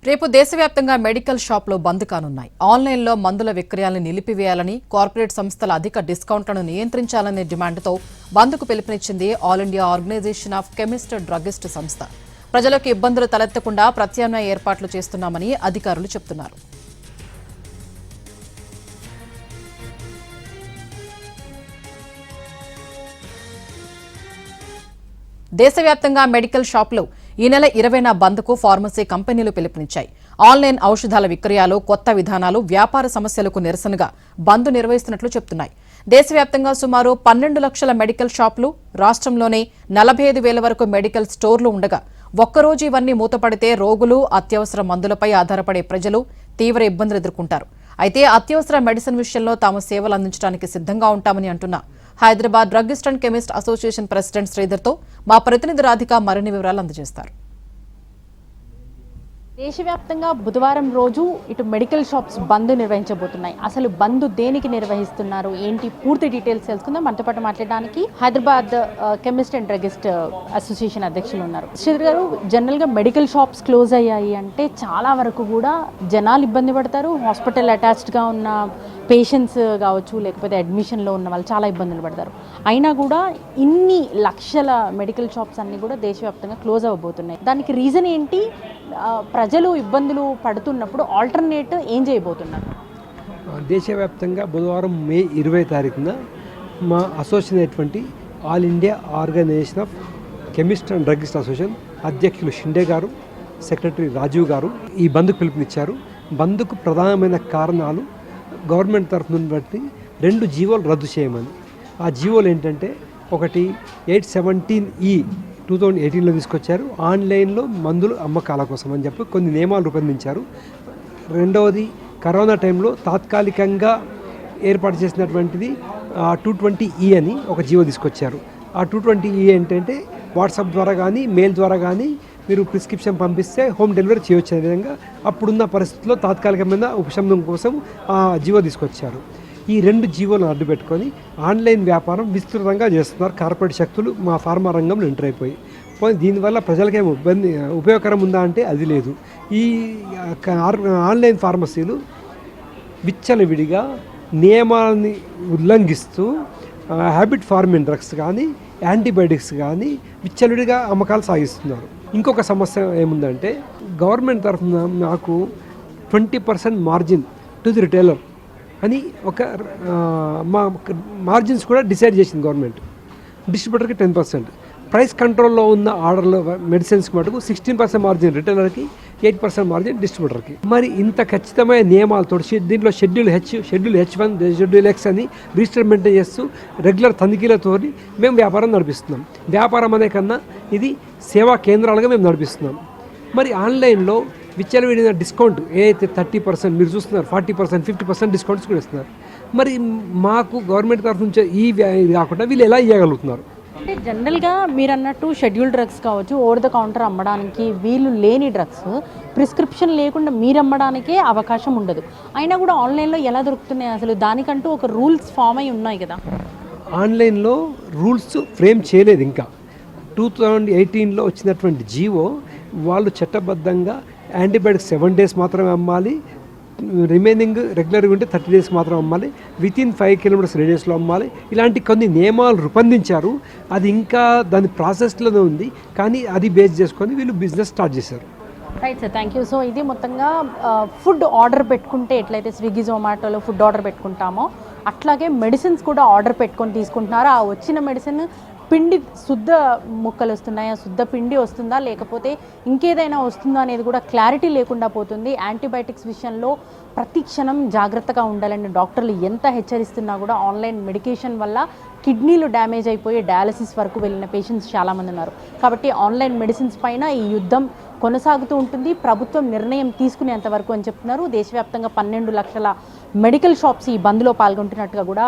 రేపు దేశవ్యాప్తంగా మెడికల్ షాపులు బంద్ కానున్నాయి. ఆన్లైన్లో మందుల విక్రయాలను నిలిపివేయాలని, కార్పొరేట్ సంస్థల అధిక డిస్కౌంట్లను నియంత్రించాలనే డిమాండ్తో బంద్కు పిలుపునిచ్చింది all India organisation of chemist druggist సంస్థ. ప్రజలకు ఇబ్బందులు తలెత్తకుండా ప్రత్యామ్నాయ ఏర్పాట్లు చేస్తున్నామని అధికారులు చెబుతున్నారు. దేశవ్యాప్తంగా మెడికల్ షాపులు ఈ నెల 20న బంద్కు ఫార్మసీ కంపెనీలు పిలుపునిచ్చాయి. ఆన్లైన్ ఔషధాల విక్రయాలు, కొత్త విధానాలు, వ్యాపార సమస్యలకు నిరసనగా బంద్ నిర్వహిస్తున్నట్లు చెబుతున్నాయి. దేశవ్యాప్తంగా సుమారు 12 లక్షల మెడికల్ షాపులు, రాష్ట్రంలోనే 45,000 వరకు మెడికల్ స్టోర్లు ఉండగా ఒక్కరోజు ఇవన్నీ మూతపడితే రోగులు, అత్యవసర మందులపై ఆధారపడే ప్రజలు తీవ్ర ఇబ్బందులు ఎదుర్కొంటారు. అయితే అత్యవసర మెడిసిన్ విషయంలో తాము సేవలు అందించడానికి సిద్ధంగా ఉంటామని అంటున్న Hyderabad druggist and chemist association president శ్రీధర్తో మా ప్రతినిధి రాధిక మరిన్ని వివరాలు అందజేస్తారు. దేశవ్యాప్తంగా బుధవారం రోజు ఇటు మెడికల్ షాప్స్ బంద్ నిర్వహించబోతున్నాయి. అసలు బంద్ దేనికి నిర్వహిస్తున్నారు, ఏంటి పూర్తి డీటెయిల్స్ తెలుసుకుందాం. మనతో పాటు మాట్లాడడానికి Hyderabad chemist and druggist association అధ్యక్షులు ఉన్నారు. శ్రీధర్ గారు, జనరల్గా మెడికల్ షాప్స్ క్లోజ్ అయ్యాయి అంటే చాలా వరకు కూడా జనాలు ఇబ్బంది పడతారు. హాస్పిటల్ అటాచ్డ్గా ఉన్న పేషెంట్స్ కావచ్చు, లేకపోతే అడ్మిషన్లో ఉన్న వాళ్ళు చాలా ఇబ్బందులు పడతారు. అయినా కూడా ఇన్ని లక్షల మెడికల్ షాప్స్ అన్నీ కూడా దేశవ్యాప్తంగా క్లోజ్ అవ్వబోతున్నాయి. దానికి రీజన్ ఏంటి? ప్రజలు ఇబ్బందులు పడుతున్నప్పుడు ఆల్టర్నేట్ ఏం చేయబోతున్నారు? దేశవ్యాప్తంగా బుధవారం మే 20 తారీఖున మా అసోసియేషన్ అయినటువంటి all India organisation of chemist and druggist association అధ్యక్షులు షిండే గారు, సెక్రటరీ రాజీవ్ గారు ఈ బంద్కు పిలుపునిచ్చారు. బంద్కు ప్రధానమైన కారణాలు గవర్నమెంట్ తరఫు నుండి బట్టి 2 జీవోలు రద్దు చేయమని. ఆ జీవోలు ఏంటంటే, ఒకటి 817E 2018లో తీసుకొచ్చారు, ఆన్లైన్లో మందులు అమ్మకాల కోసం అని చెప్పి కొన్ని నియమాలు రూపొందించారు. రెండవది, కరోనా టైంలో తాత్కాలికంగా ఏర్పాటు చేసినటువంటిది 220E అని ఒక జీవో తీసుకొచ్చారు. ఆ 220E ఏంటంటే, వాట్సాప్ ద్వారా కానీ మెయిల్ ద్వారా కానీ మీరు ప్రిస్క్రిప్షన్ పంపిస్తే హోమ్ డెలివరీ చేయొచ్చు అనే విధంగా అప్పుడున్న పరిస్థితుల్లో తాత్కాలికమైన ఉపశమనం కోసం ఆ జీవో తీసుకొచ్చారు. ఈ 2 జీవోలను అడ్డు పెట్టుకొని ఆన్లైన్ వ్యాపారం విస్తృతంగా చేస్తున్నారు కార్పొరేట్ శక్తులు మా ఫార్మా రంగంలో ఎంటర్ అయిపోయి. దీనివల్ల ప్రజలకేమో ఉపయోగకరం ఉందా అంటే అది లేదు. ఈ ఆన్లైన్ ఫార్మసీలు విచ్చలవిడిగా నియమాలని ఉల్లంఘిస్తూ హ్యాబిట్ ఫార్మింగ్ డ్రగ్స్ కానీ, యాంటీబయాటిక్స్ కానీ విచ్చలవిడిగా అమ్మకాలు సాగిస్తున్నారు. ఇంకొక సమస్య ఏముందంటే, గవర్నమెంట్ తరఫున నాకు 20% మార్జిన్ టు ది రిటైలర్ అని ఒక మా మార్జిన్స్ కూడా డిసైడ్ చేసింది గవర్నమెంట్. డిస్ట్రిబ్యూటర్కి 10%, ప్రైస్ కంట్రోల్లో ఉన్న ఆర్డర్లో మెడిసిన్స్కి మటుకు 16% మార్జిన్ రిటైలర్కి, 8% మార్జిన్ డిస్ట్రిబ్యూటర్కి. మరి ఇంత ఖచ్చితమైన నియమాలతో దీంట్లో షెడ్యూల్ H1, షెడ్యూల్ X అని రిజిస్టర్ మెయింటైన్ చేస్తూ రెగ్యులర్ తనిఖీలతో మేము వ్యాపారం నడిపిస్తున్నాం. వ్యాపారం అనే కన్నా ఇది సేవా కేంద్రాలుగా మేము నడిపిస్తున్నాం. మరి ఆన్లైన్లో విచ్చలవిడిన డిస్కౌంట్ ఏదైతే 30% మీరు చూస్తున్నారు, 40%, 50% డిస్కౌంట్స్ కూడా ఇస్తున్నారు. మరి మాకు గవర్నమెంట్ తరఫు నుంచి ఇది కాకుండా వీళ్ళు ఎలా ఇవ్వగలుగుతున్నారు? అంటే జనరల్గా మీరు అన్నట్టు షెడ్యూల్ డ్రగ్స్ కావచ్చు, ఓవర్ ద కౌంటర్ అమ్మడానికి వీళ్ళు లేని డ్రగ్స్ ప్రిస్క్రిప్షన్ లేకుండా మీరు అమ్మడానికే అవకాశం ఉండదు. అయినా కూడా ఆన్లైన్లో ఎలా దొరుకుతున్నాయి? అసలు దానికంటూ ఒక రూల్స్ ఫామ్ అయి ఉన్నాయి కదా. ఆన్లైన్లో రూల్స్ ఫ్రేమ్ చేయలేదు ఇంకా. 2018లో వచ్చినటువంటి జీవో వాళ్ళు చట్టబద్ధంగా యాంటీబయాటిక్స్ 7 days మాత్రమే అమ్మాలి, రిమైనింగ్ రెగ్యులర్గా ఉంటే 30 days మాత్రం అమ్మాలి, వితిన్ 5 kilometers రేడియస్లో అమ్మాలి. ఇలాంటి కొన్ని నియమాలు రూపొందించారు. అది ఇంకా దాని ప్రాసెస్లోనే ఉంది, కానీ అది బేస్ చేసుకొని వీళ్ళు బిజినెస్ స్టార్ట్ చేశారు. Right sir, thank you. So ఇది మొత్తంగా ఫుడ్ ఆర్డర్ పెట్టుకుంటే ఎట్లయితే స్విగ్గీ, జొమాటోలో ఫుడ్ ఆర్డర్ పెట్టుకుంటామో అట్లాగే మెడిసిన్స్ కూడా ఆర్డర్ పెట్టుకొని తీసుకుంటున్నారు. ఆ వచ్చిన మెడిసిన్ పిండి శుద్ధ ముక్కలు వస్తున్నాయా, శుద్ధ పిండి వస్తుందా, లేకపోతే ఇంకేదైనా వస్తుందా అనేది కూడా క్లారిటీ లేకుండా పోతుంది. యాంటీబయాటిక్స్ విషయంలో ప్రతి క్షణం జాగ్రత్తగా ఉండాలని డాక్టర్లు ఎంత హెచ్చరిస్తున్నా కూడా ఆన్లైన్ మెడికేషన్ వల్ల కిడ్నీలు డ్యామేజ్ అయిపోయి డయాలసిస్ వరకు వెళ్ళిన పేషెంట్స్ చాలామంది ఉన్నారు. కాబట్టి ఆన్లైన్ మెడిసిన్స్ పైన ఈ యుద్ధం కొనసాగుతూ ఉంటుంది. ప్రభుత్వం నిర్ణయం తీసుకునేంత వరకు అని చెప్తున్నారు. దేశవ్యాప్తంగా 12 లక్షల మెడికల్ షాప్స్ ఈ బంద్లో పాల్గొంటున్నట్టుగా కూడా